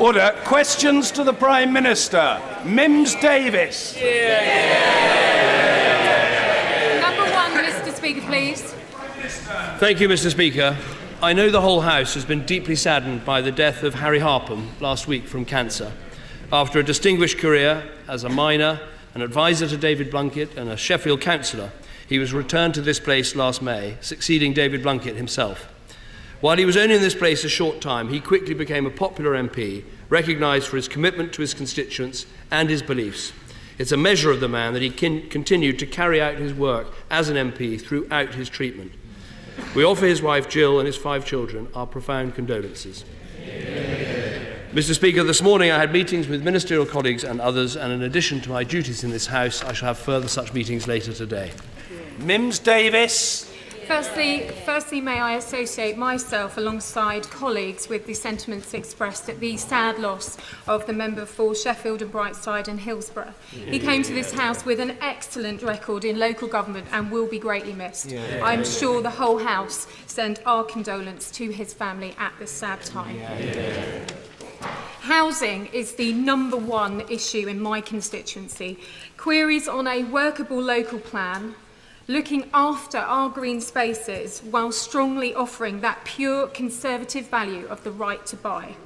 Order. Questions to the Prime Minister. Mims Davis. Number one, Mr. Speaker, please. Thank you, Mr. Speaker. I know the whole House has been deeply saddened by the death of Harry Harpham last week from cancer. After a distinguished career as a miner, an advisor to David Blunkett and a Sheffield councillor, he was returned to this place last May, succeeding David Blunkett himself. While he was only in this place a short time, he quickly became a popular MP, recognised for his commitment to his constituents and his beliefs. It's a measure of the man that he continued to carry out his work as an MP throughout his treatment. We offer his wife Jill and his 5 children our profound condolences. Mr. Speaker, this morning I had meetings with ministerial colleagues and others, and in addition to my duties in this House, I shall have further such meetings later today. Mims Davis. Firstly, may I associate myself alongside colleagues with the sentiments expressed at the sad loss of the member for Sheffield and Brightside and Hillsborough. He came to this House with an excellent record in local government and will be greatly missed. I'm sure the whole House send our condolence to his family at this sad time. Housing is the number one issue in my constituency. Queries on a workable local plan, looking after our green spaces while strongly offering that pure conservative value of the right to buy.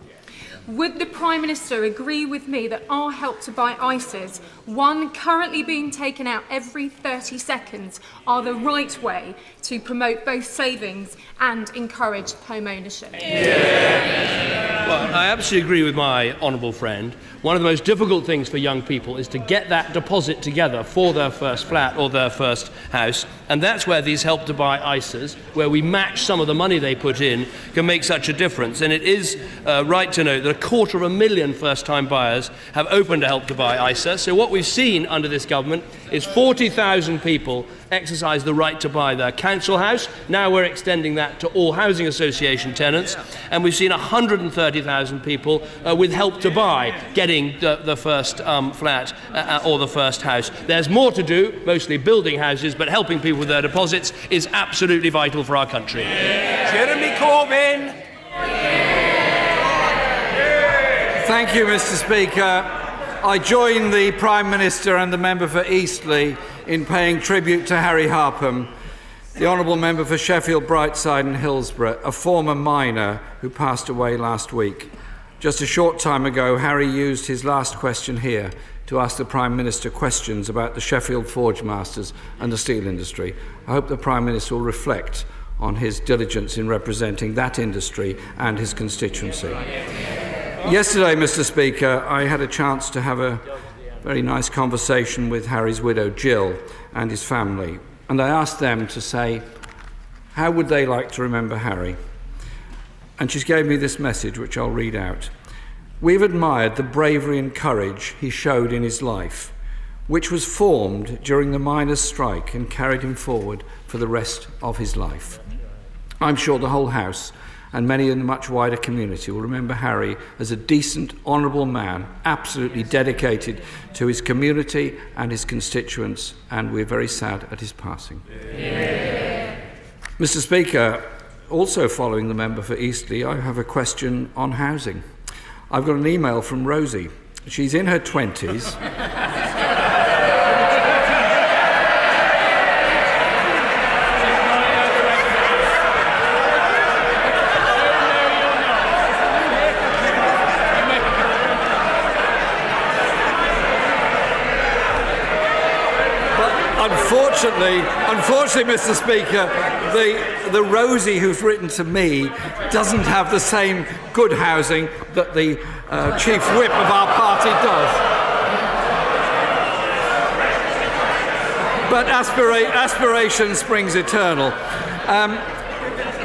Would the Prime Minister agree with me that our Help to Buy ISAs, one currently being taken out every 30 seconds, are the right way to promote both savings and encourage home ownership? Well, I absolutely agree with my honourable friend. One of the most difficult things for young people is to get that deposit together for their first flat or their first house, and that's where these Help to Buy ISAs, where we match some of the money they put in, can make such a difference. And it is right to note that 250,000 first-time buyers have opened a Help to Buy ISA. So what we've seen under this government is 40,000 people exercise the right to buy their council house. Now we're extending that to all housing association tenants, and we've seen 130,000 people with Help to Buy getting the first flat or the first house. There's more to do, mostly building houses, but helping people with their deposits is absolutely vital for our country. Jeremy Corbyn. Thank you, Mr. Speaker. I join the Prime Minister and the member for Eastleigh in paying tribute to Harry Harpham, the honourable member for Sheffield, Brightside and Hillsborough, a former miner who passed away last week. Just a short time ago, Harry used his last question here to ask the Prime Minister questions about the Sheffield Forge Masters and the steel industry. I hope the Prime Minister will reflect on his diligence in representing that industry and his constituency. Yesterday, Mr. Speaker, I had a chance to have a very nice conversation with Harry's widow, Jill, and his family. And I asked them to say, how would they like to remember Harry? And she gave me this message, which I'll read out. We've admired the bravery and courage he showed in his life, which was formed during the miners' strike and carried him forward for the rest of his life. I'm sure the whole House and many in the much wider community will remember Harry as a decent, honourable man, absolutely dedicated to his community and his constituents, and we're very sad at his passing. Mr. Speaker, also following the member for Eastleigh, I have a question on housing. I've got an email from Rosie. She's in her 20s. Unfortunately, Mr. Speaker, the Rosie who's written to me doesn't have the same good housing that the Chief Whip of our party does. But aspiration springs eternal.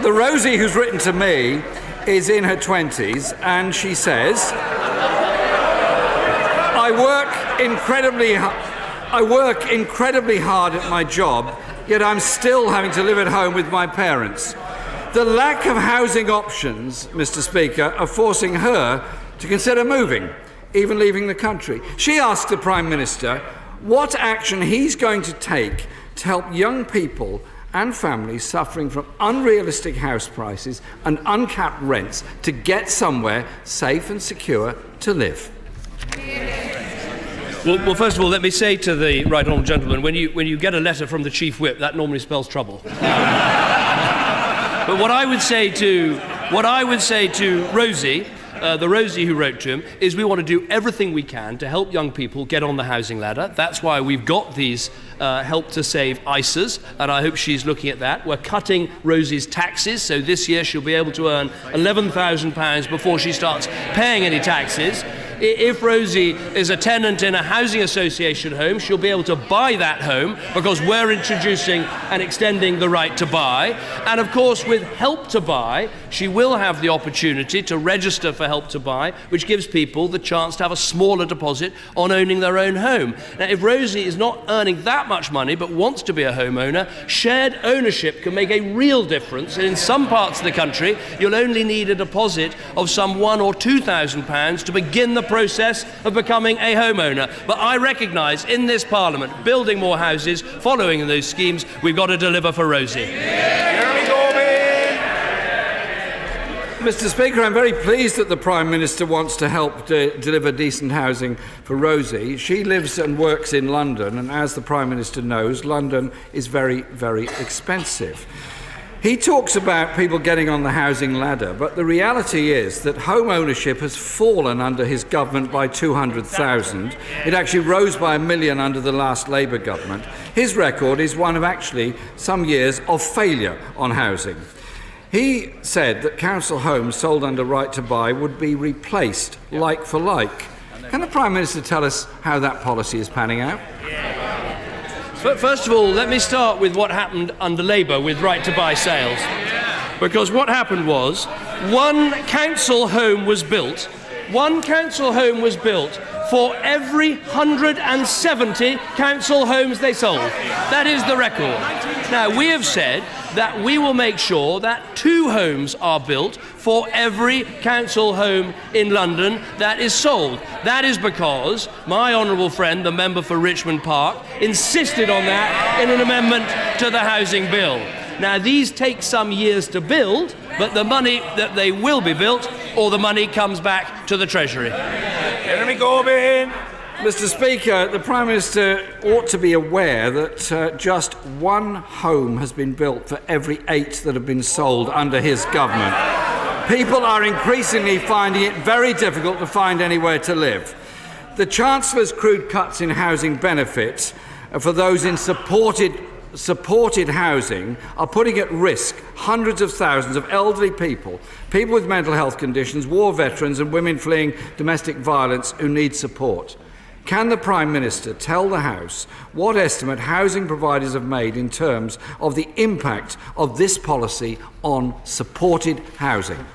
The Rosie who's written to me is in her 20s, and she says, I work incredibly hard at my job, yet I'm still having to live at home with my parents. The lack of housing options, Mr. Speaker, are forcing her to consider moving, even leaving the country. She asked the Prime Minister what action he's going to take to help young people and families suffering from unrealistic house prices and uncapped rents to get somewhere safe and secure to live? Well, first of all, let me say to the right honourable gentleman, when you get a letter from the Chief Whip, that normally spells trouble. But what I would say to Rosie, the Rosie who wrote to him, is we want to do everything we can to help young people get on the housing ladder. That's why we've got these help to save ISAs, and I hope she's looking at that. We're cutting Rosie's taxes, so this year she'll be able to earn £11,000 before she starts paying any taxes. If Rosie is a tenant in a housing association home, she'll be able to buy that home because we're introducing and extending the right to buy. And of course, with Help to Buy, she will have the opportunity to register for Help to Buy, which gives people the chance to have a smaller deposit on owning their own home. Now, if Rosie is not earning that much money but wants to be a homeowner, shared ownership can make a real difference. And in some parts of the country, you'll only need a deposit of some £1,000 or £2,000 to begin the process of becoming a homeowner. But I recognise in this Parliament, building more houses, following those schemes, we've got to deliver for Rosie. Mr. Speaker, I'm very pleased that the Prime Minister wants to help deliver decent housing for Rosie. She lives and works in London, and as the Prime Minister knows, London is very, very expensive. He talks about people getting on the housing ladder, but the reality is that home ownership has fallen under his government by 200,000. It actually rose by 1 million under the last Labour government. His record is one of actually some years of failure on housing. He said that council homes sold under right to buy would be replaced like for like. Can the Prime Minister tell us how that policy is panning out? But first of all, let me start with what happened under Labour with right-to-buy sales. Because what happened was, one council home was built for every 170 council homes they sold. That is the record. Now, we have said that we will make sure that 2 homes are built for every council home in London that is sold. That is because my honourable friend, the member for Richmond Park, insisted on that in an amendment to the housing bill. Now, these take some years to build, but the money that they will be built, or the money comes back to the Treasury. Jeremy Corbyn. Mr. Speaker, the Prime Minister ought to be aware that just 1 home has been built for every 8 that have been sold under his government. People are increasingly finding it very difficult to find anywhere to live. The Chancellor's crude cuts in housing benefits for those in supported housing are putting at risk hundreds of thousands of elderly people, people with mental health conditions, war veterans and women fleeing domestic violence who need support. Can the Prime Minister tell the House what estimate housing providers have made in terms of the impact of this policy on supported housing?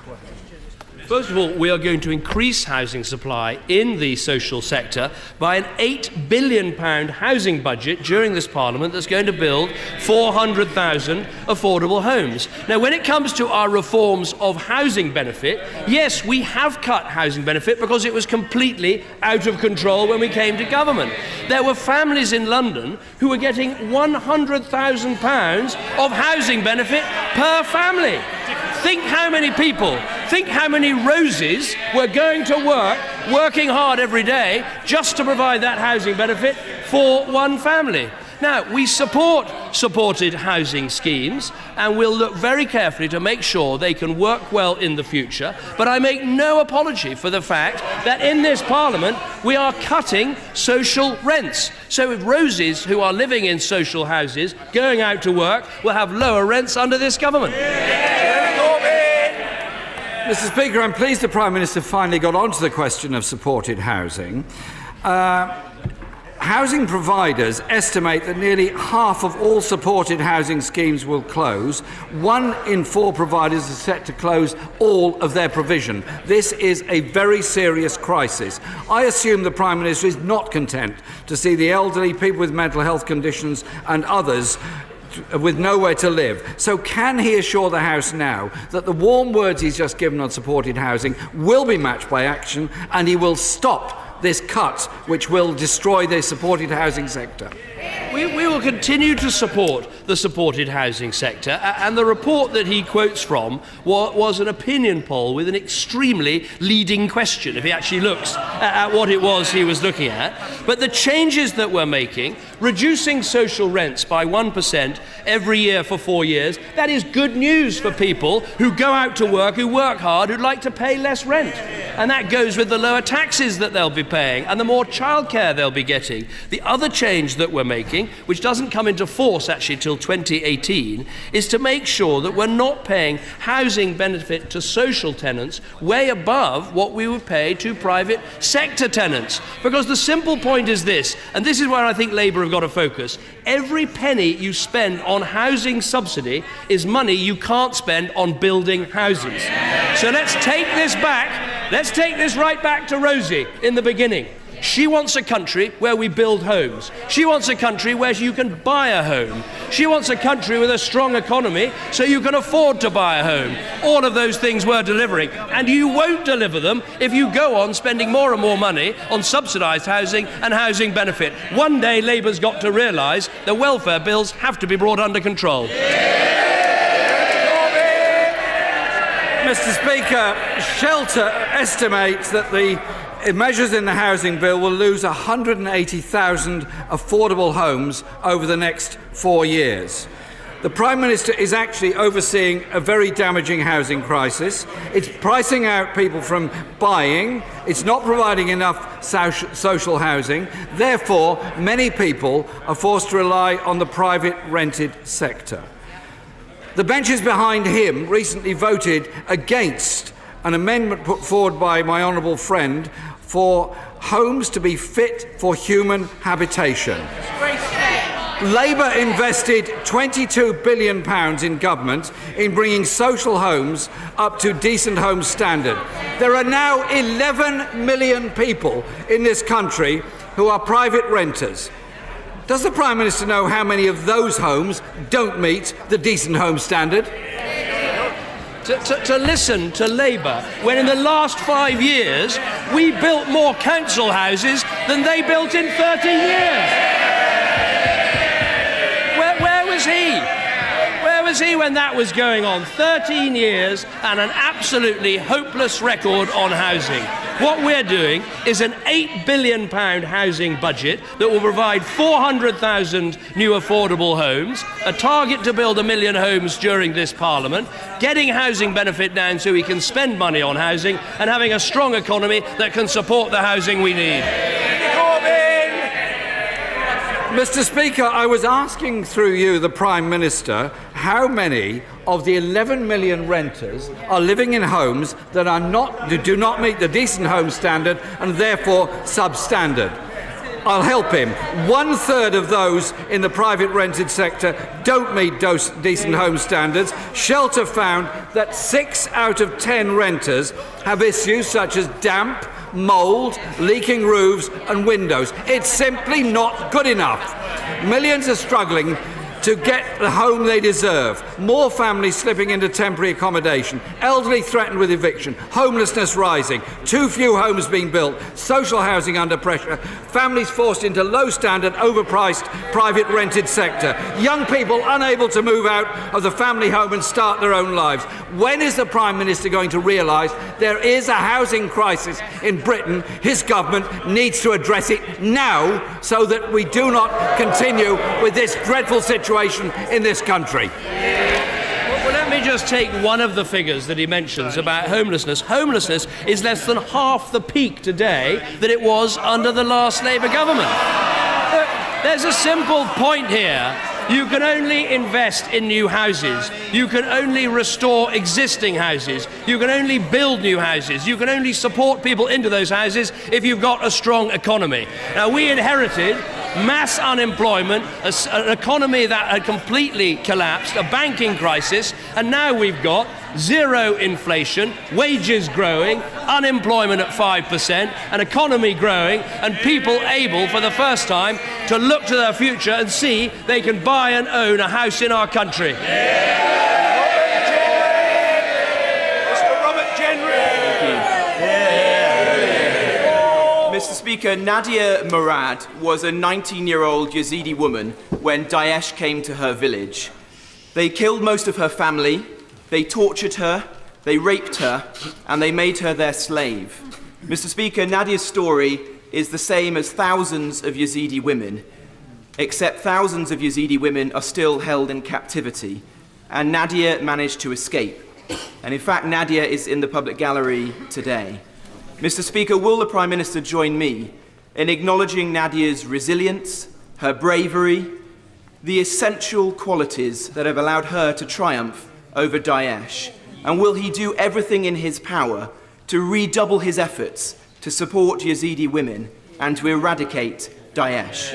First of all, we are going to increase housing supply in the social sector by an £8 billion housing budget during this Parliament that's going to build 400,000 affordable homes. Now, when it comes to our reforms of housing benefit, yes, we have cut housing benefit because it was completely out of control when we came to government. There were families in London who were getting £100,000 of housing benefit per family. Think how many people, think how many Roses were going to work, working hard every day, just to provide that housing benefit for one family. Now, we support supported housing schemes, and we'll look very carefully to make sure they can work well in the future, but I make no apology for the fact that in this Parliament we are cutting social rents. So if Roses who are living in social houses going out to work will have lower rents under this government. Mr. Speaker, I'm pleased the Prime Minister finally got onto the question of supported housing. Housing providers estimate that nearly half of all supported housing schemes will close. 1 in 4 providers are set to close all of their provision. This is a very serious crisis. I assume the Prime Minister is not content to see the elderly, people with mental health conditions and others with nowhere to live. So can he assure the House now that the warm words he's just given on supported housing will be matched by action, and he will stop this cut which will destroy the supported housing sector? We will continue to support the supported housing sector, and the report that he quotes from was an opinion poll with an extremely leading question, if he actually looks at what it was he was looking at. But the changes that we're making, reducing social rents by 1% every year for 4 years, that is good news for people who go out to work, who work hard, who'd like to pay less rent. And that goes with the lower taxes that they'll be paying and the more childcare they'll be getting. The other change that we're making, which doesn't come into force actually till 2018, is to make sure that we're not paying housing benefit to social tenants way above what we would pay to private sector tenants. Because the simple point is this, and this is where I think Labour have got to focus: every penny you spend on housing subsidy is money you can't spend on building houses. So let's take this back. Let's take this right back to Rosie in the beginning. She wants a country where we build homes. She wants a country where you can buy a home. She wants a country with a strong economy so you can afford to buy a home. All of those things we're delivering. And you won't deliver them if you go on spending more and more money on subsidised housing and housing benefit. One day Labour's got to realise that welfare bills have to be brought under control. Mr. Speaker, Shelter estimates that the measures in the housing bill will lose 180,000 affordable homes over the next 4 years. The Prime Minister is actually overseeing a very damaging housing crisis. It's pricing out people from buying. It's not providing enough social housing. Therefore, many people are forced to rely on the private rented sector. The benches behind him recently voted against an amendment put forward by my honourable friend for homes to be fit for human habitation. Labour invested £22 billion in government in bringing social homes up to decent home standard. There are now 11 million people in this country who are private renters. Does the Prime Minister know how many of those homes don't meet the decent home standard? To listen to Labour when in the last 5 years we built more council houses than they built in 13 years. Where was he? Where was he when that was going on? 13 years and an absolutely hopeless record on housing. What we're doing is an £8 billion housing budget that will provide 400,000 new affordable homes, a target to build 1 million homes during this Parliament, getting housing benefit down so we can spend money on housing, and having a strong economy that can support the housing we need. Mr. Speaker, I was asking through you, the Prime Minister, how many of the 11 million renters are living in homes that do not meet the decent home standard and therefore substandard. I'll help him. 1/3 of those in the private rented sector don't meet decent home standards. Shelter found that 6 out of 10 renters have issues such as damp, mould, leaking roofs and windows. It's simply not good enough. Millions are struggling to get the home they deserve. More families slipping into temporary accommodation, elderly threatened with eviction, homelessness rising, too few homes being built, social housing under pressure, families forced into low-standard, overpriced private rented sector, young people unable to move out of the family home and start their own lives. When is the Prime Minister going to realise there is a housing crisis in Britain? His government needs to address it now so that we do not continue with this dreadful situation in this country. Well, let me just take one of the figures that he mentions about homelessness. Homelessness is less than half the peak today that it was under the last Labour government. There's a simple point here. You can only invest in new houses. You can only restore existing houses. You can only build new houses. You can only support people into those houses if you've got a strong economy. Now, we inherited mass unemployment, an economy that had completely collapsed, a banking crisis, and now we've got zero inflation, wages growing, unemployment at 5%, an economy growing, and people able for the first time to look to their future and see they can buy and own a house in our country. Mr. Speaker, Nadia Murad was a 19-year-old Yazidi woman when Daesh came to her village. They killed most of her family, they tortured her, they raped her, and they made her their slave. Mr. Speaker, Nadia's story is the same as thousands of Yazidi women, except thousands of Yazidi women are still held in captivity, and Nadia managed to escape. And in fact, Nadia is in the public gallery today. Mr. Speaker, will the Prime Minister join me in acknowledging Nadia's resilience, her bravery, the essential qualities that have allowed her to triumph over Daesh? And will he do everything in his power to redouble his efforts to support Yazidi women and to eradicate Daesh?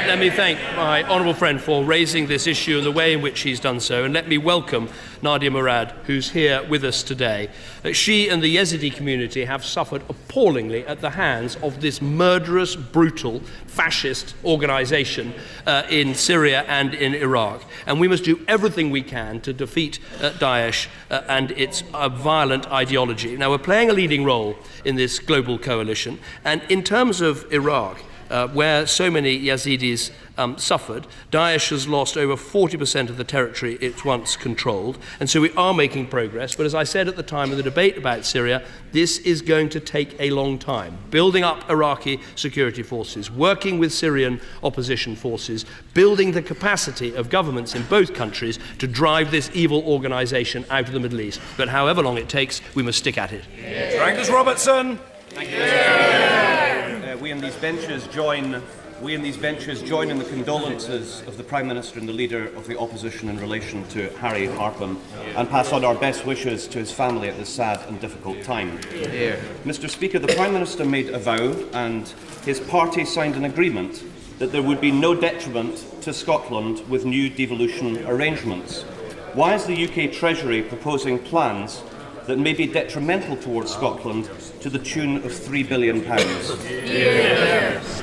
Let me thank my honourable friend for raising this issue and the way in which he's done so, and let me welcome Nadia Murad, who's here with us today. She and the Yazidi community have suffered appallingly at the hands of this murderous, brutal, fascist organisation in Syria and in Iraq. And we must do everything we can to defeat Daesh and its violent ideology. Now, we're playing a leading role in this global coalition, and in terms of Iraq, where so many Yazidis suffered, Daesh has lost over 40% of the territory it once controlled, and so we are making progress. But as I said at the time of the debate about Syria, this is going to take a long time. Building up Iraqi security forces, working with Syrian opposition forces, building the capacity of governments in both countries to drive this evil organisation out of the Middle East. But however long it takes, we must stick at it. Angus Robertson. Thank you. We in these benches join in the condolences of the Prime Minister and the Leader of the Opposition in relation to Harry Harpham, and pass on our best wishes to his family at this sad and difficult time. Mr. Speaker, the Prime Minister made a vow and his party signed an agreement that there would be no detriment to Scotland with new devolution arrangements. Why is the UK Treasury proposing plans that may be detrimental towards Scotland to the tune of £3 billion?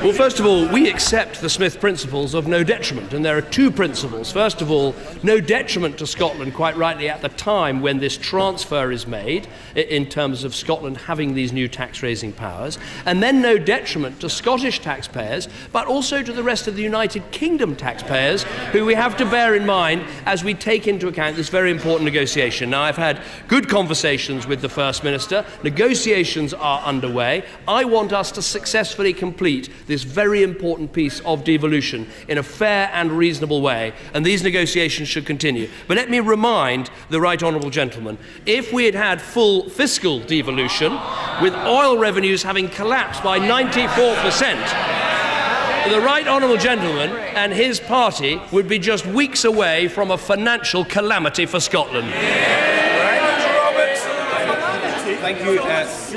Well, first of all, we accept the Smith principles of no detriment, and there are two principles. First of all, no detriment to Scotland, quite rightly, at the time when this transfer is made, in terms of Scotland having these new tax-raising powers, and then no detriment to Scottish taxpayers, but also to the rest of the United Kingdom taxpayers, who we have to bear in mind as we take into account this very important negotiation. Now, I've had good conversations with the First Minister. Negotiations are underway. I want us to successfully complete this very important piece of devolution in a fair and reasonable way, and these negotiations should continue. But let me remind the right honourable gentleman, if we had had full fiscal devolution, with oil revenues having collapsed by 94%, the right honourable gentleman and his party would be just weeks away from a financial calamity for Scotland.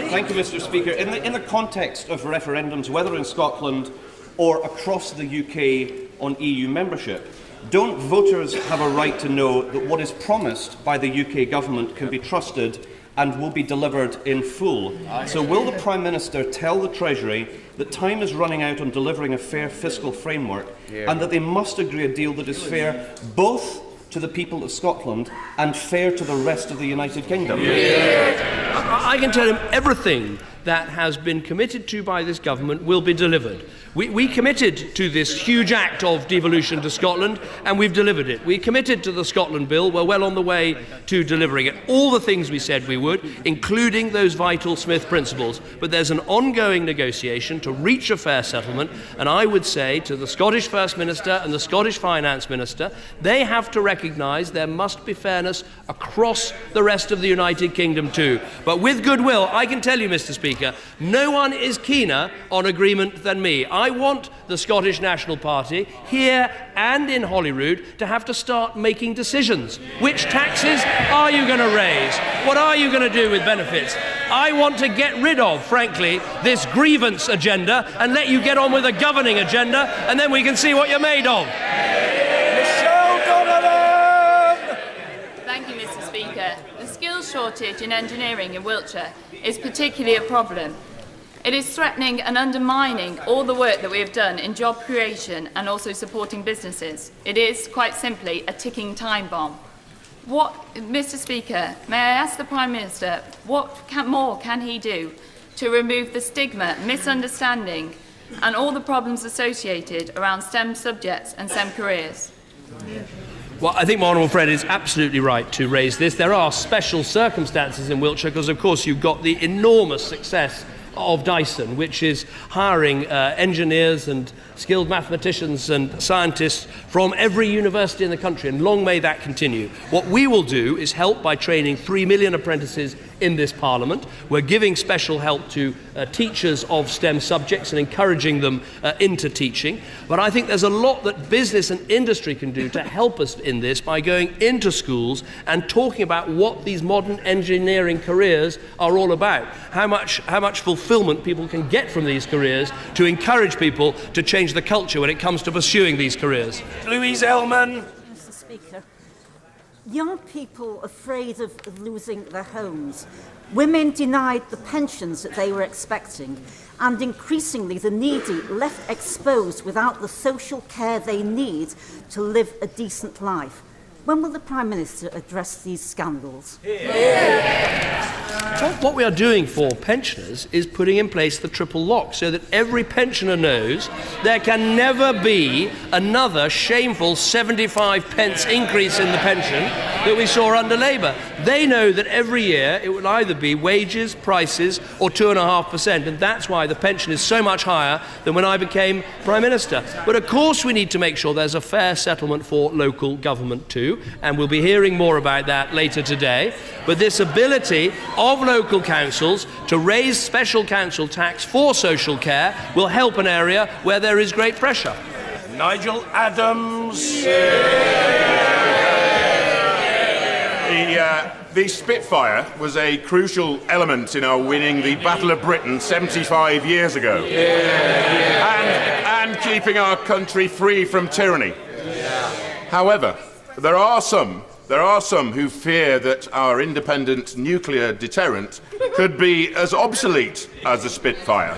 Thank you, Mr. Speaker. In the context of referendums, whether in Scotland or across the UK on EU membership, don't voters have a right to know that what is promised by the UK government can be trusted and will be delivered in full? So will the Prime Minister tell the Treasury that time is running out on delivering a fair fiscal framework and that they must agree a deal that is fair both to the people of Scotland and fair to the rest of the United Kingdom? I can tell him everything that has been committed to by this government will be delivered. We committed to this huge act of devolution to Scotland, and we've delivered it. We committed to the Scotland Bill. We're well on the way to delivering it. All the things we said we would, including those vital Smith principles. But there's an ongoing negotiation to reach a fair settlement, and I would say to the Scottish First Minister and the Scottish Finance Minister, they have to recognise there must be fairness across the rest of the United Kingdom too. But with goodwill, I can tell you, Mr. Speaker, no one is keener on agreement than me. I want the Scottish National Party, here and in Holyrood, to have to start making decisions. Which taxes are you going to raise? What are you going to do with benefits? I want to get rid of, frankly, this grievance agenda and let you get on with a governing agenda, and then we can see what you're made of. Thank you, Mr. Speaker. The skills shortage in engineering in Wiltshire is particularly a problem. It is threatening and undermining all the work that we have done in job creation and also supporting businesses. It is, quite simply, a ticking time bomb. Mr. Speaker, may I ask the Prime Minister, what more can he do to remove the stigma, misunderstanding and all the problems associated around STEM subjects and STEM careers? Well, I think my honourable friend is absolutely right to raise this. There are special circumstances in Wiltshire because, of course, you've got the enormous success of Dyson, which is hiring engineers and skilled mathematicians and scientists from every university in the country, and long may that continue. What we will do is help by training 3 million apprentices in this Parliament. We're giving special help to teachers of STEM subjects and encouraging them into teaching. But I think there's a lot that business and industry can do to help us in this by going into schools and talking about what these modern engineering careers are all about. How much fulfillment people can get from these careers to encourage people to change the culture when it comes to pursuing these careers. Louise Ellman. Mr. Speaker, young people afraid of losing their homes, women denied the pensions that they were expecting, and increasingly the needy left exposed without the social care they need to live a decent life. When will the Prime Minister address these scandals? So what we are doing for pensioners is putting in place the triple lock so that every pensioner knows there can never be another shameful 75 pence increase in the pension that we saw under Labour. They know that every year it will either be wages, prices or 2.5%, and that's why the pension is so much higher than when I became Prime Minister. But of course we need to make sure there's a fair settlement for local government too, and we'll be hearing more about that later today. But this ability of local councils to raise special council tax for social care will help an area where there is great pressure. Nigel Adams. The Spitfire was a crucial element in our winning the Battle of Britain 75 years ago. And keeping our country free from tyranny. However, there are some who fear that our independent nuclear deterrent could be as obsolete as the Spitfire.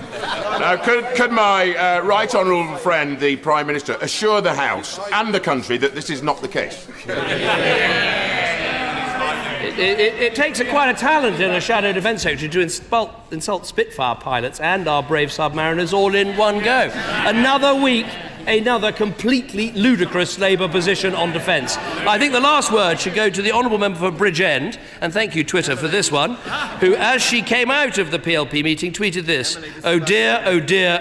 Now, could my right honourable friend, the Prime Minister, assure the House and the country that this is not the case? It takes quite a talent in a Shadow Defence Secretary to insult Spitfire pilots and our brave submariners all in one go. Another week, another completely ludicrous Labour position on defence. I think the last word should go to the Honourable Member for Bridgend, and thank you, Twitter, for this one, who, as she came out of the PLP meeting, tweeted this: "Oh dear,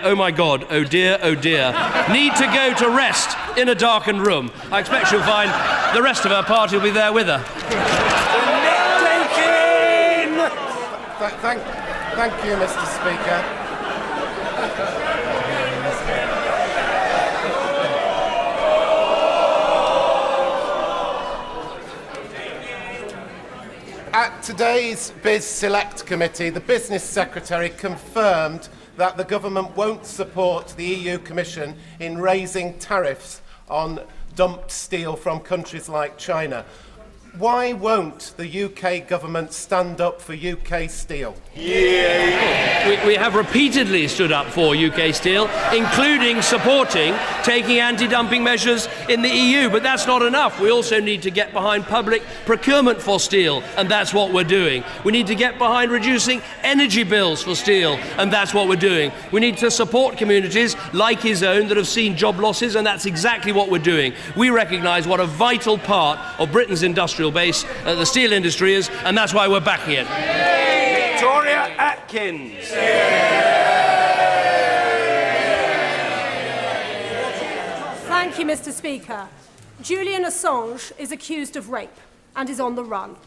oh my God, oh dear, need to go to rest in a darkened room." I expect she'll find the rest of her party will be there with her. Thank you, Mr. Speaker. At today's Biz Select Committee, the Business Secretary confirmed that the government won't support the EU Commission in raising tariffs on dumped steel from countries like China. Why won't the UK government stand up for UK steel? We have repeatedly stood up for UK steel, including supporting taking anti-dumping measures in the EU, but that's not enough. We also need to get behind public procurement for steel, and that's what we're doing. We need to get behind reducing energy bills for steel, and that's what we're doing. We need to support communities like his own that have seen job losses, and that's exactly what we're doing. We recognise what a vital part of Britain's industrial base the steel industry is, and that's why we're backing it. Victoria Atkins. Thank you, Mr. Speaker. Julian Assange is accused of rape and is on the run.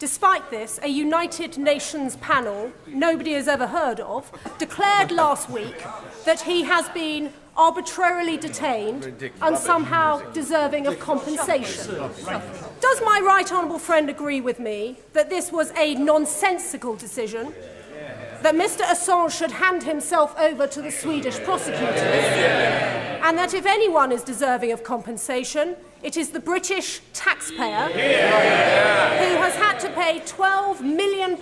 Despite this, a United Nations panel nobody has ever heard of declared last week that he has been arbitrarily detained and somehow deserving of compensation. Does my right honourable friend agree with me that this was a nonsensical decision, that Mr. Assange should hand himself over to the Swedish prosecutors, and that if anyone is deserving of compensation, it is the British taxpayer who has had to pay £12 million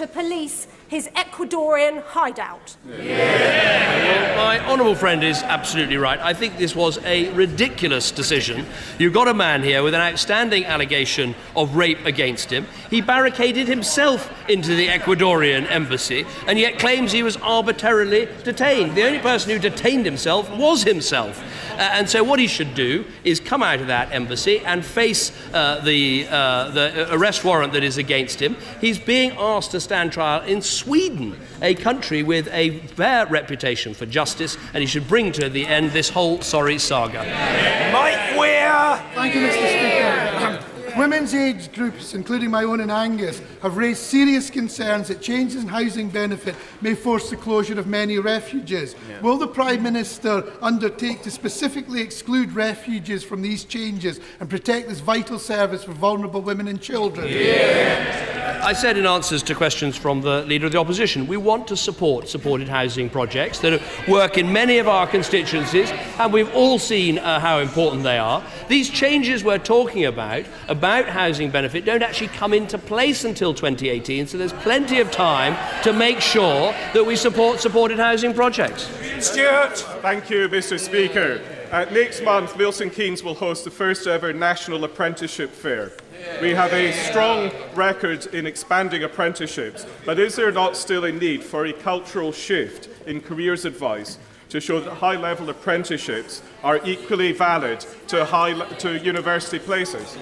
to police his Ecuadorian hideout. Well, my honourable friend is absolutely right. I think this was a ridiculous decision. You've got a man here with an outstanding allegation of rape against him. He barricaded himself into the Ecuadorian embassy and yet claims he was arbitrarily detained. The only person who detained himself was himself. And so what he should do is come out of that embassy and face the arrest warrant that is against him. He's being asked to stand trial in Sweden, a country with a fair reputation for justice, and he should bring to the end this whole sorry saga. Mike Weir! Thank you, Mr. Speaker. Women's age groups, including my own and Angus, have raised serious concerns that changes in housing benefit may force the closure of many refuges. Yeah. Will the Prime Minister undertake to specifically exclude refuges from these changes and protect this vital service for vulnerable women and children? Yeah. I said in answers to questions from the Leader of the Opposition, we want to support supported housing projects that work in many of our constituencies, and we've all seen how important they are. These changes we're talking about housing benefit don't actually come into place until 2018, so there's plenty of time to make sure that we support supported housing projects. Stuart. Thank you, Mr. Speaker. Next month, Milton Keynes will host the first ever National Apprenticeship Fair. We have a strong record in expanding apprenticeships, but is there not still a need for a cultural shift in careers advice to show that high-level apprenticeships are equally valid to university places?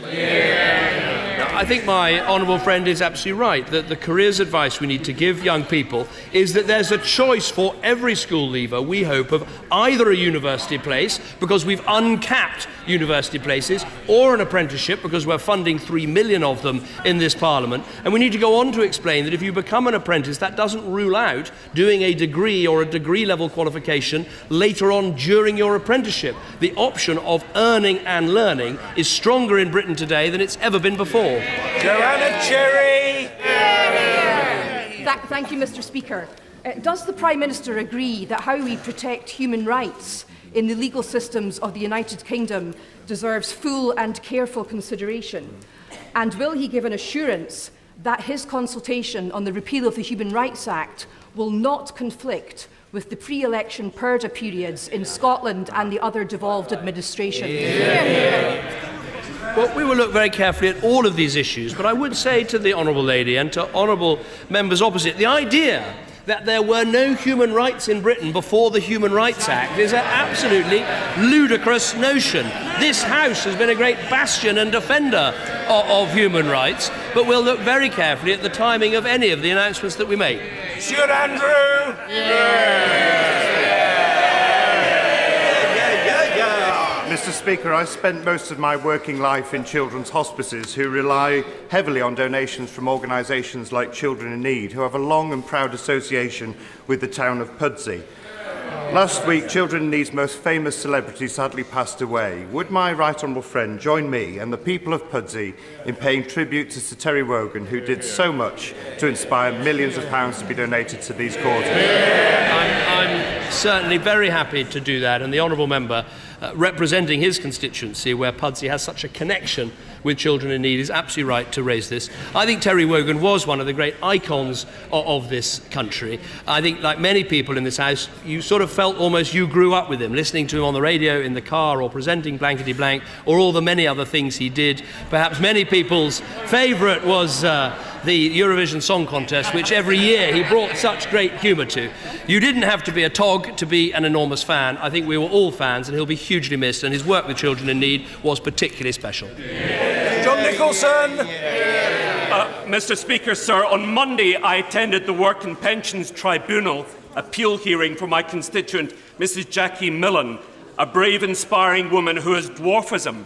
I think my honourable friend is absolutely right that the careers advice we need to give young people is that there's a choice for every school leaver, we hope, of either a university place, because we've uncapped university places, or an apprenticeship, because we're funding 3 million of them in this Parliament. And we need to go on to explain that if you become an apprentice, that doesn't rule out doing a degree or a degree-level qualification later on during your apprenticeship. The option of earning and learning is stronger in Britain today than it's ever been before. Joanna Cherry! Thank you, Mr. Speaker. Does the Prime Minister agree that how we protect human rights in the legal systems of the United Kingdom deserves full and careful consideration? And will he give an assurance that his consultation on the repeal of the Human Rights Act will not conflict with the pre-election purdah periods in Scotland and the other devolved administrations? Well, we will look very carefully at all of these issues, but I would say to the Honourable Lady and to honourable members opposite, the idea that there were no human rights in Britain before the Human Rights Act is an absolutely ludicrous notion. This House has been a great bastion and defender of human rights, but we'll look very carefully at the timing of any of the announcements that we make. Stuart Andrew! Mr. Speaker, I spent most of my working life in children's hospices who rely heavily on donations from organisations like Children in Need, who have a long and proud association with the town of Pudsey. Last week, Children in Need's most famous celebrity sadly passed away. Would my right honourable friend join me and the people of Pudsey in paying tribute to Sir Terry Wogan, who did so much to inspire millions of pounds to be donated to these causes? I'm certainly very happy to do that, and the honourable member representing his constituency, where Pudsey has such a connection with Children in Need, is absolutely right to raise this. I think Terry Wogan was one of the great icons of this country. I think, like many people in this House, you sort of felt almost you grew up with him, listening to him on the radio, in the car, or presenting Blankety Blank, or all the many other things he did. Perhaps many people's favourite was the Eurovision Song Contest, which every year he brought such great humour to. You didn't have to be a tog to be an enormous fan. I think we were all fans, and he'll be hugely missed, and his work with Children in Need was particularly special. John Nicholson! Mr. Speaker, sir, on Monday I attended the Work and Pensions Tribunal appeal hearing for my constituent, Mrs. Jackie Millen, a brave, inspiring woman who has dwarfism.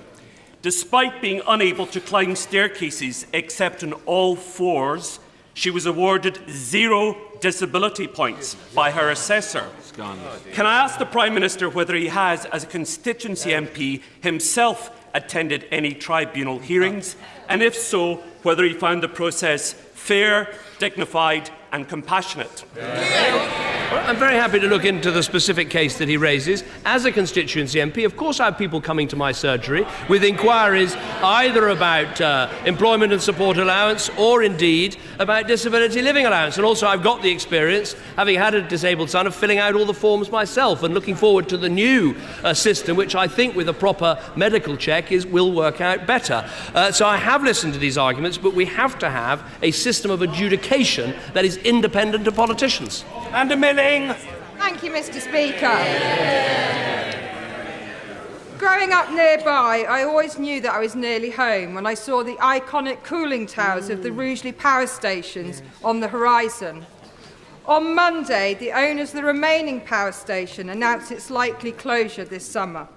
Despite being unable to climb staircases except on all fours, she was awarded 0 disability points by her assessor. Can I ask the Prime Minister whether he has, as a constituency MP, himself attended any tribunal hearings, and if so, whether he found the process fair, dignified and compassionate? Well, I'm very happy to look into the specific case that he raises. As a constituency MP, of course I have people coming to my surgery with inquiries either about employment and support allowance or indeed about disability living allowance. And also I've got the experience, having had a disabled son, of filling out all the forms myself and looking forward to the new system, which I think with a proper medical check will work out better. So I have listened to these arguments, but we have to have a system of adjudication that is independent of politicians. And a milling. Thank you, Mr. Speaker. Growing up nearby, I always knew that I was nearly home when I saw the iconic cooling towers of the Rugeley power stations on the horizon. On Monday, the owners of the remaining power station announced its likely closure this summer.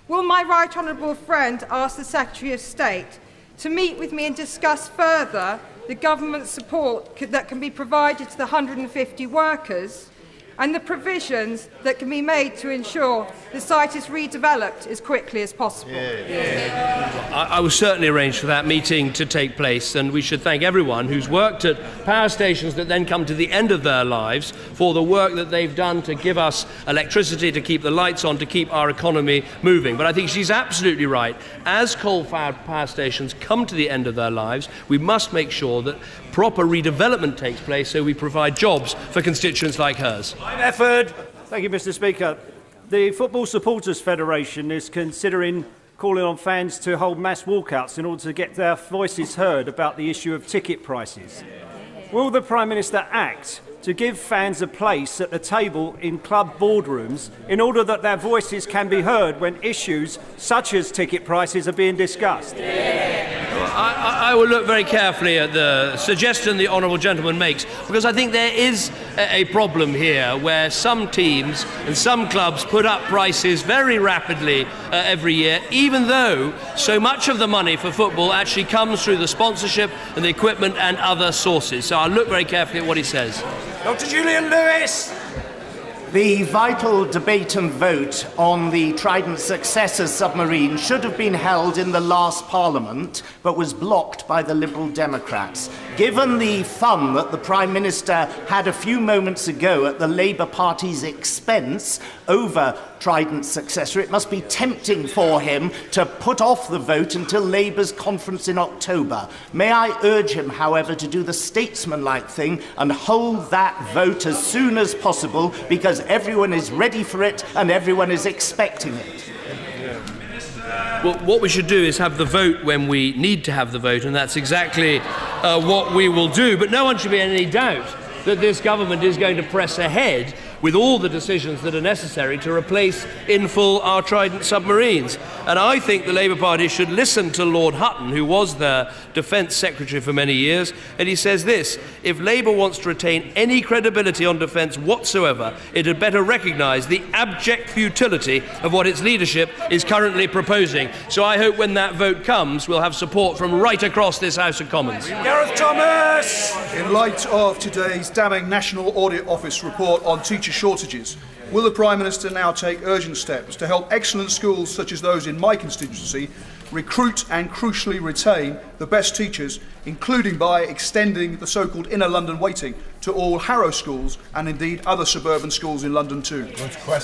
Will my right honourable friend ask the Secretary of State to meet with me and discuss further the government support that can be provided to the 150 workers and the provisions that can be made to ensure the site is redeveloped as quickly as possible? I will certainly arrange for that meeting to take place, and we should thank everyone who's worked at power stations that then come to the end of their lives for the work that they've done to give us electricity, to keep the lights on, to keep our economy moving. But I think she's absolutely right. As coal-fired power stations come to the end of their lives, we must make sure that proper redevelopment takes place so we provide jobs for constituents like hers. Thank you, Mr. Speaker. The Football Supporters Federation is considering calling on fans to hold mass walkouts in order to get their voices heard about the issue of ticket prices. Will the Prime Minister act to give fans a place at the table in club boardrooms in order that their voices can be heard when issues such as ticket prices are being discussed? I will look very carefully at the suggestion the honourable gentleman makes, because I think there is a problem here where some teams and some clubs put up prices very rapidly every year, even though so much of the money for football actually comes through the sponsorship and the equipment and other sources. So I'll look very carefully at what he says. Dr. Julian Lewis. The vital debate and vote on the Trident successor submarine should have been held in the last Parliament, but was blocked by the Liberal Democrats. Given the fun that the Prime Minister had a few moments ago at the Labour Party's expense over Trident's successor, it must be tempting for him to put off the vote until Labour's conference in October. May I urge him, however, to do the statesmanlike thing and hold that vote as soon as possible, because everyone is ready for it and everyone is expecting it. Well, what we should do is have the vote when we need to have the vote, and that's exactly what we will do. But no one should be in any doubt that this government is going to press ahead with all the decisions that are necessary to replace in full our Trident submarines. And I think the Labour Party should listen to Lord Hutton, who was their Defence Secretary for many years, and he says this: if Labour wants to retain any credibility on defence whatsoever, it had better recognise the abject futility of what its leadership is currently proposing. So I hope when that vote comes, we'll have support from right across this House of Commons. Gareth Thomas! In light of today's damning National Audit Office report on teacher shortages, will the Prime Minister now take urgent steps to help excellent schools such as those in my constituency recruit and crucially retain the best teachers, including by extending the so-called inner London waiting to all Harrow schools and indeed other suburban schools in London too? Well,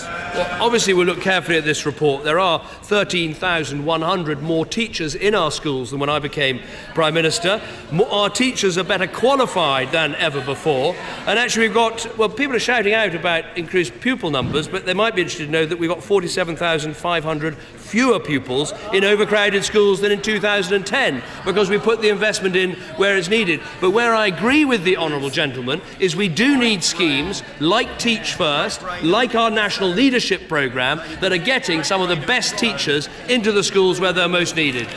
obviously we'll look carefully at this report. There are 13,100 more teachers in our schools than when I became Prime Minister. Our teachers are better qualified than ever before, and actually we've got, well, people are shouting out about increased pupil numbers, but they might be interested to know that we've got 47,500 fewer pupils in overcrowded schools than in 2010, because we put the investment in where it's needed. But where I agree with the honourable gentleman is we do need schemes like Teach First, like our National Leadership Programme, that are getting some of the best teachers into the schools where they're most needed.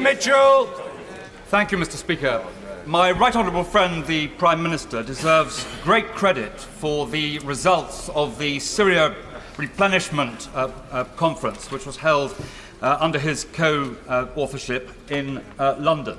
Mitchell. Thank you, Mr. Speaker. My right honourable friend, the Prime Minister, deserves great credit for the results of the Syria Replenishment Conference, which was held under his co-authorship in London.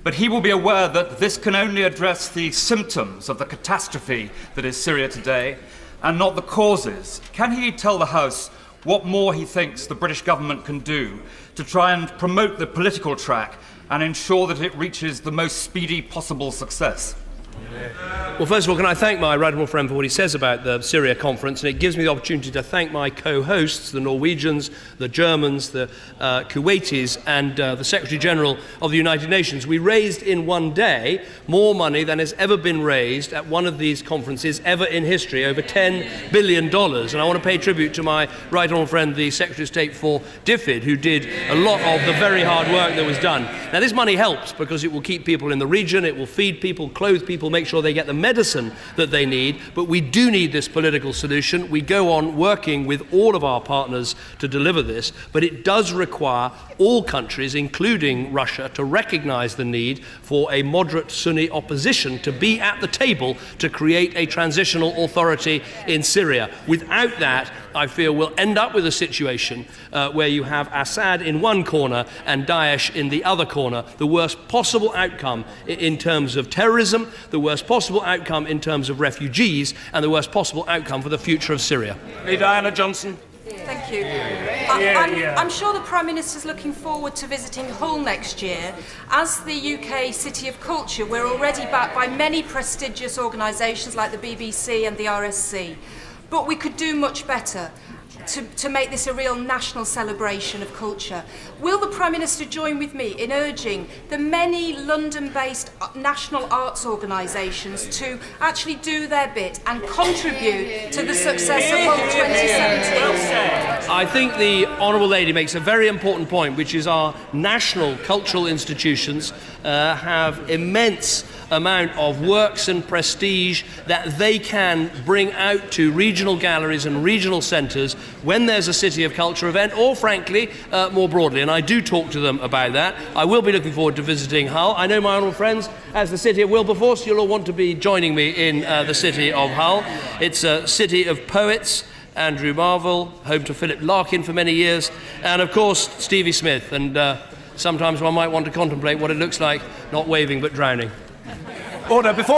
But he will be aware that this can only address the symptoms of the catastrophe that is Syria today, and not the causes. Can he tell the House what more he thinks the British government can do to try and promote the political track and ensure that it reaches the most speedy possible success? Well, first of all, can I thank my right honourable friend for what he says about the Syria conference, and it gives me the opportunity to thank my co-hosts, the Norwegians, the Germans, the Kuwaitis, and the Secretary-General of the United Nations. We raised in one day more money than has ever been raised at one of these conferences ever in history, over $10 billion. And I want to pay tribute to my right honourable friend, the Secretary of State for DFID, who did a lot of the very hard work that was done. Now, this money helps because it will keep people in the region, it will feed people, clothe people, make sure they get the medicine that they need, but we do need this political solution. We go on working with all of our partners to deliver this, but it does require all countries, including Russia, to recognise the need for a moderate Sunni opposition to be at the table to create a transitional authority in Syria. Without that, I fear we'll end up with a situation where you have Assad in one corner and Daesh in the other corner, the worst possible outcome in terms of terrorism, the worst possible outcome in terms of refugees, and the worst possible outcome for the future of Syria. Diana Johnson. Thank you. I'm sure the Prime Minister's looking forward to visiting Hull next year. As the UK City of Culture, we're already backed by many prestigious organisations like the BBC and the RSC. But we could do much better to make this a real national celebration of culture. Will the Prime Minister join with me in urging the many London-based national arts organisations to actually do their bit and contribute to the success of Hull 2017? I think the Honourable Lady makes a very important point, which is our national cultural institutions have immense amount of works and prestige that they can bring out to regional galleries and regional centres when there's a City of Culture event, or frankly, more broadly. And I do talk to them about that. I will be looking forward to visiting Hull. I know my honourable friends, as the City of Wilberforce, you'll all want to be joining me in the City of Hull. It's a city of poets. Andrew Marvell, home to Philip Larkin for many years, and of course Stevie Smith. And sometimes one might want to contemplate what it looks like not waving but drowning. Order. Before